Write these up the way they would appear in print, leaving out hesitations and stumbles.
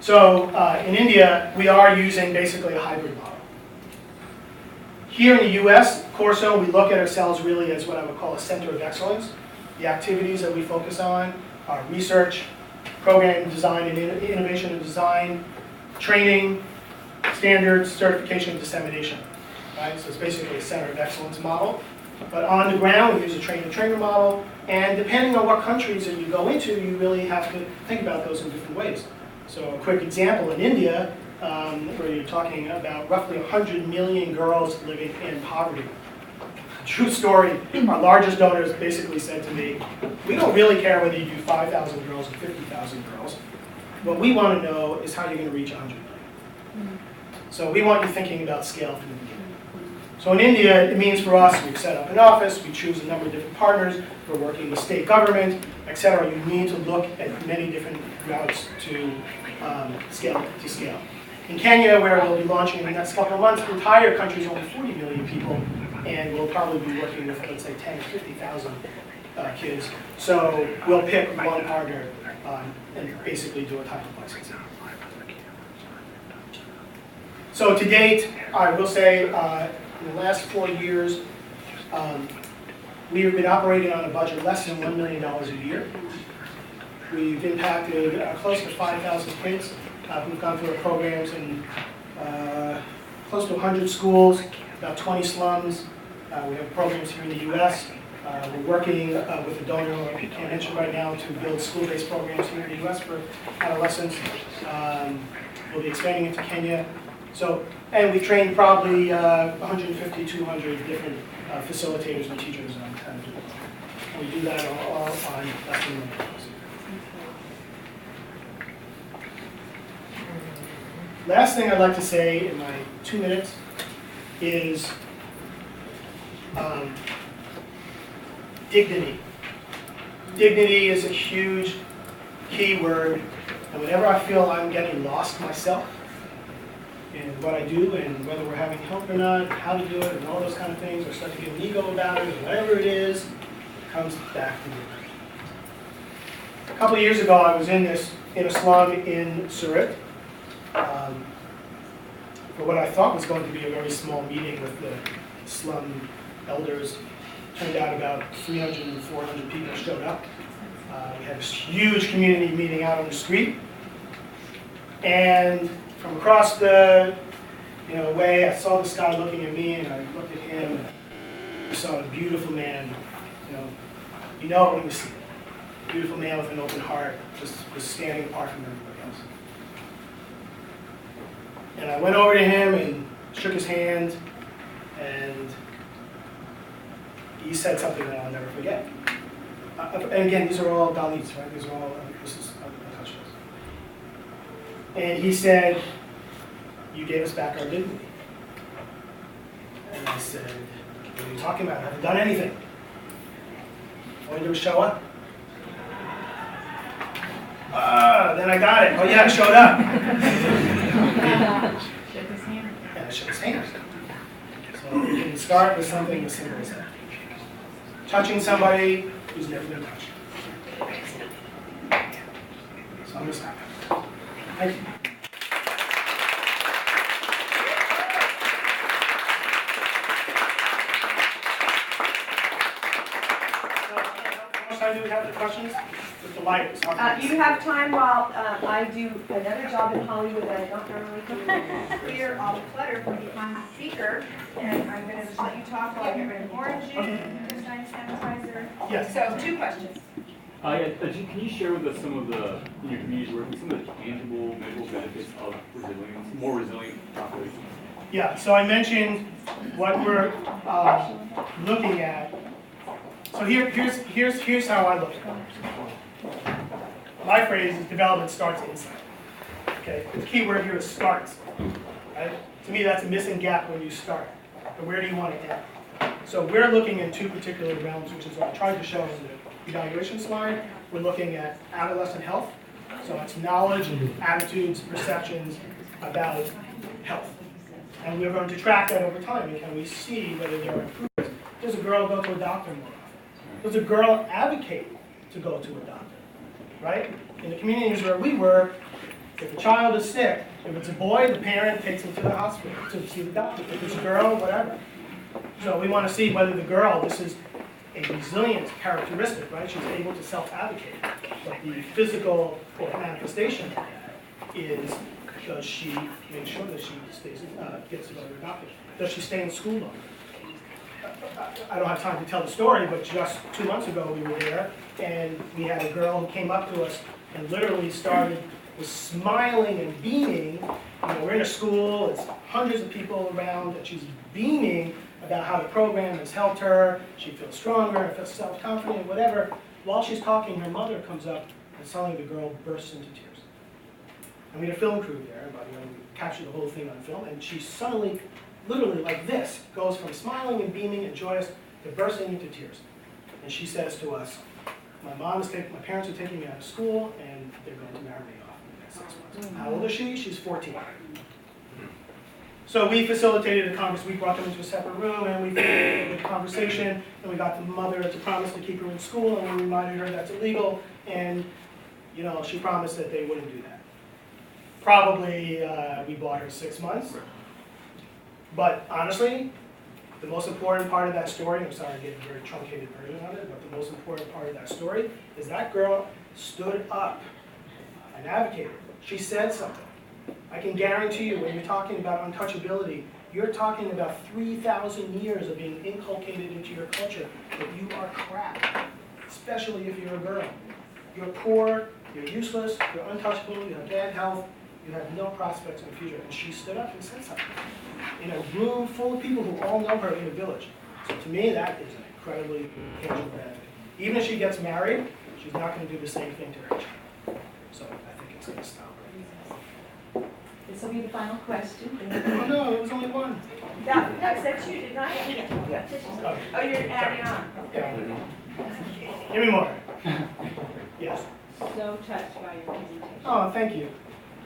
So in India, we are using basically a hybrid model. Here in the US, Corstone, we look at ourselves really as what I would call a center of excellence. The activities that we focus on are research, program design and innovation and design, training, standards, certification, and dissemination. Right? So it's basically a center of excellence model. But on the ground, we use a trainer-trainer model, and depending on what countries that you go into, you really have to think about those in different ways. So a quick example, in India, where you're talking about roughly 100 million girls living in poverty. True story, our largest donors basically said to me, we don't really care whether you do 5,000 girls or 50,000 girls. What we want to know is how you're going to reach 100 million. So we want you thinking about scale from the beginning. So in India, it means for us, we've set up an office, we choose a number of different partners, we're working with state government, etc. You need to look at many different routes to scale. In Kenya, where we'll be launching in the next couple of months, the entire country is only 40 million people, and we'll probably be working with, let's say, 10 or 50,000 kids. So we'll pick one partner and basically do a type of licensing. So to date, I will say, in the last 4 years, we've been operating on a budget less than $1 million a year. We've impacted close to 5,000 kids who've gone through our programs in close to 100 schools, about 20 slums. We have programs here in the US. We're working with a donor who I can't mention right now to build school-based programs here in the US for adolescents. We'll be expanding into Kenya. So, and we've trained probably 150, 200 different facilitators and teachers on how to do it. We do that all on less than $1 million. Last thing I'd like to say in my 2 minutes is dignity. Dignity is a huge key word, and whenever I feel I'm getting lost myself in what I do and whether we're having help or not, how to do it, and all those kind of things, or start to get an ego about it, or whatever it is, it comes back to me. A couple of years ago, I was in a slum in Surat for what I thought was going to be a very small meeting with the slum elders. Turned out about 300 and 400 people showed up. We had this huge community meeting out on the street, and from across the way, I saw this guy looking at me, and I looked at him, and I saw a beautiful man. You know it when you see it. Beautiful man with an open heart, just was standing apart from everybody else. And I went over to him and shook his hand, and he said something that I'll never forget. And again, these are all Dalits, right? These are all, this is untouchables. And he said, "You gave us back our dignity." And I said, "What are you talking about? I haven't done anything. All you do is show up." Then I got it. Oh yeah, I showed up. Shook his hand. And I shook his hand. So you can start with something as simple as that. Touching somebody who's never been touched. So I'm going to stop. Thank you. How much time do we have for questions? With the light. You have time while I do another job in Hollywood that I don't normally do. Clear all the clutter from behind the speaker, and I'm going to let you talk while I get rid of orange juice, Corstone sanitizer. Yes. So 2 questions. Can you share with us some of the, in your community's work, some of the tangible, measurable benefits of resilience, more resilient populations? Yeah, so I mentioned what we're looking at. So here's how I look at it. My phrase is development starts inside. Okay, the key word here is starts. Right? To me, that's a missing gap when you start. But where do you want to end? So we're looking in 2 particular realms, which is what I tried to show in the evaluation slide. We're looking at adolescent health. So it's knowledge, attitudes, perceptions about health. And we're going to track that over time, and can we see whether there are improvements? Does a girl go to a doctor more often? Does a girl advocate to go to a doctor? Right? In the communities where we work, if a child is sick, if it's a boy, the parent takes him to the hospital to see the doctor. If it's a girl, whatever. So we want to see whether the girl, this is a resilient characteristic, right? She's able to self-advocate. But the physical or manifestation of that is, does she make sure that she gets to go to the doctor? Does she stay in school longer? I don't have time to tell the story, but just 2 months ago we were there, and we had a girl who came up to us and literally was smiling and beaming. You know, we're in a school, it's hundreds of people around, and she's beaming about how the program has helped her. She feels stronger, feels self-confident, whatever. While she's talking, her mother comes up and suddenly the girl bursts into tears. And we had a film crew there, but we captured the whole thing on film, and she suddenly, literally like this, goes from smiling and beaming and joyous to bursting into tears. And she says to us, my parents are taking me out of school, and they're going to marry me off in the next 6 months. How old is she? She's 14. So we facilitated a conversation. We brought them into a separate room, and we facilitated a conversation, and we got the mother to promise to keep her in school, and we reminded her that's illegal, and you know, she promised that they wouldn't do that. Probably we bought her 6 months, but honestly, the most important part of that story, I'm sorry I gave a very truncated version of it, but the most important part of that story is that girl stood up and advocated. She said something. I can guarantee you, when you're talking about untouchability, you're talking about 3,000 years of being inculcated into your culture that you are crap, especially if you're a girl. You're poor, you're useless, you're untouchable, you have bad health, you have no prospects in the future. And she stood up and said something in a room full of people who all know her in a village. So to me, that is an incredibly tangible benefit. Even if she gets married, she's not going to do the same thing to her child. So I think it's going to stop her. This will be the final question. Oh no, it was only one. Yeah, I said you, didn't I? Yeah. Oh, you're adding on. Yeah. Give me more. Yes. So touched by your presentation. Oh, thank you.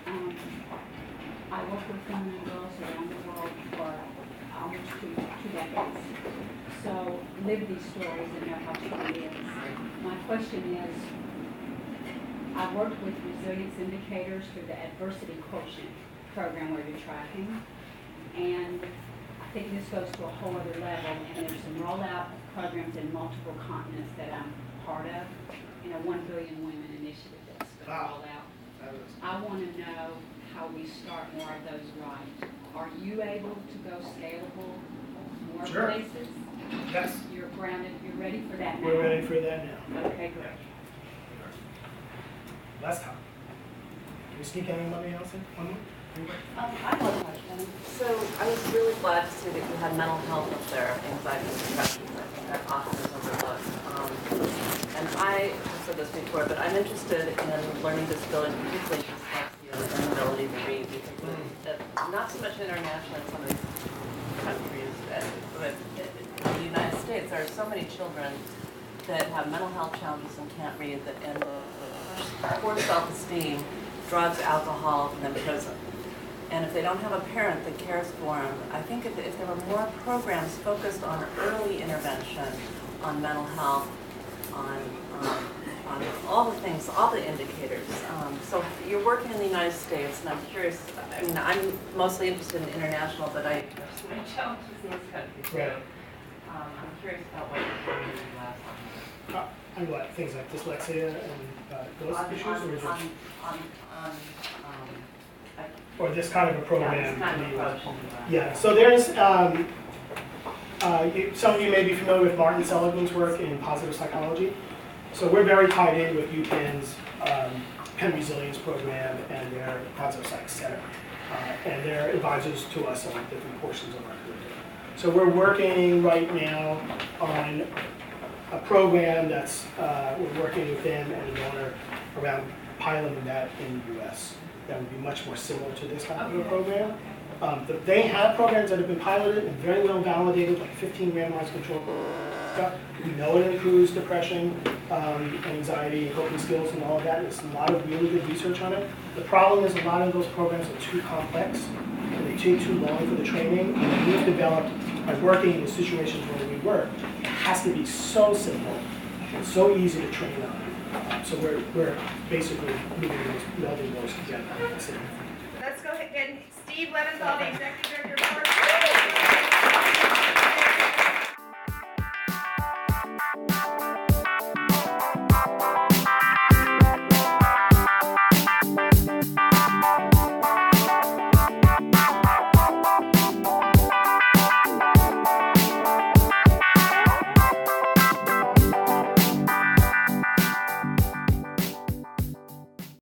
I work with women and girls around the world for almost two decades. So live these stories and know how true it is. My question is, I worked with resilience indicators through the adversity quotient program where you're tracking. And I think this goes to a whole other level, and there's some rollout of programs in multiple continents that I'm part of in a 1 Billion Women initiative that's been rolled out. I want to know how we start more of those right. Are you able to go scalable more Sure. places? Yes. You're grounded, you're ready for that now? We're ready for that now. Okay, great. Last time. Can we sneak anybody else in? One more? I have one question. So I was really glad to see that you had mental health up there, anxiety and depression that often is overlooked. And I have said this before, but I'm interested in learning disability, particularly dyslexia and inability to read, because not so much internationally in some of these countries, but in the United States, there are so many children that have mental health challenges and can't read, that end poor self-esteem, drugs, alcohol, and then prison. And if they don't have a parent that cares for them, I think if there were more programs focused on early intervention, on mental health, on all the things, all the indicators. So you're working in the United States, and I'm curious, I mean, I'm mostly interested in international, but I have so many challenges in this country too. Right. I'm curious about what you're doing in the last time. And what? Things like dyslexia and those issues? Or is it? Or this kind of a program? Yeah, this kind of approach. Yeah, so there's, some of you may be familiar with Martin Seligman's work in positive psychology. So we're very tied in with UPenn's Penn Resilience Program and their Positive Psych Center. And they're advisors to us on different portions of our curriculum. So we're working right now on a program that's, we're working with them and a donor around piloting that in the US. That would be much more similar to this kind of a program. They have programs that have been piloted and very well validated, like 15 randomized control stuff. We know it improves depression, anxiety, coping skills, and all of that. There's a lot of really good research on it. The problem is a lot of those programs are too complex, and they typically take too long for the training, and we've developed, by working in the situations where we work, it has to be so simple and so easy to train on. So we're basically melding those together. Let's go ahead and Steve Leventhal, the Executive Director of